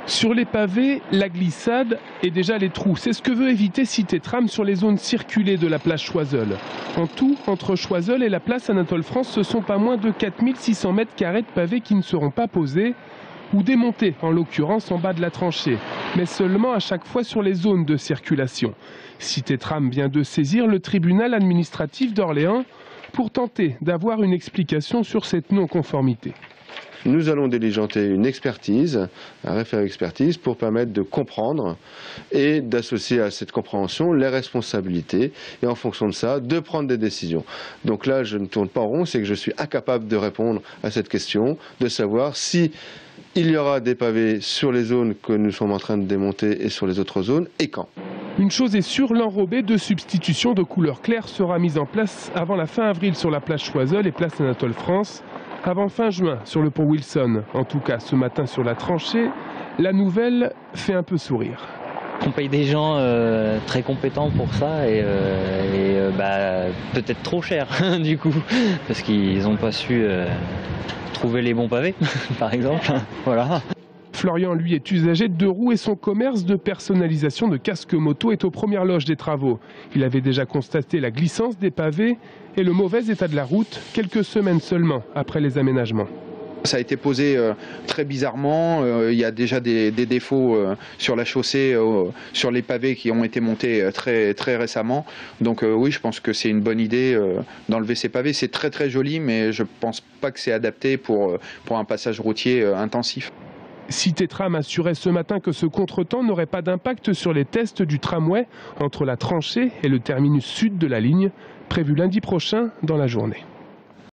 Sur les pavés, la glissade et déjà les trous. C'est ce que veut éviter Cité Tram sur les zones circulées de la place Choiseul. En tout, entre Choiseul et la place Anatole France, ce sont pas moins de 4600 mètres carrés de pavés qui ne seront pas posés ou démontés, en l'occurrence en bas de la tranchée, mais seulement à chaque fois sur les zones de circulation. Cité Tram vient de saisir le tribunal administratif d'Orléans pour tenter d'avoir une explication sur cette non-conformité. Nous allons diligenter une expertise, un référé expertise, pour permettre de comprendre et d'associer à cette compréhension les responsabilités et en fonction de ça, de prendre des décisions. Donc là, je ne tourne pas en rond, c'est que je suis incapable de répondre à cette question, de savoir si il y aura des pavés sur les zones que nous sommes en train de démonter et sur les autres zones et quand. Une chose est sûre, l'enrobé de substitution de couleur claire sera mise en place avant la fin avril sur la place Choiseul et place Anatole France, avant fin juin sur le pont Wilson. En tout cas, ce matin sur la tranchée, la nouvelle fait un peu sourire. On paye des gens très compétents pour ça et peut-être trop cher du coup, parce qu'ils n'ont pas su trouver les bons pavés, par exemple. Voilà. Florian, lui, est usager de deux roues et son commerce de personnalisation de casques moto est aux premières loges des travaux. Il avait déjà constaté la glissance des pavés et le mauvais état de la route quelques semaines seulement après les aménagements. Ça a été posé très bizarrement, il y a déjà des défauts sur la chaussée, sur les pavés qui ont été montés très récemment. Donc oui, je pense que c'est une bonne idée d'enlever ces pavés. C'est très joli, mais je ne pense pas que c'est adapté pour un passage routier intensif. Cité Tram assurait ce matin que ce contretemps n'aurait pas d'impact sur les tests du tramway entre la tranchée et le terminus sud de la ligne, prévu lundi prochain dans la journée.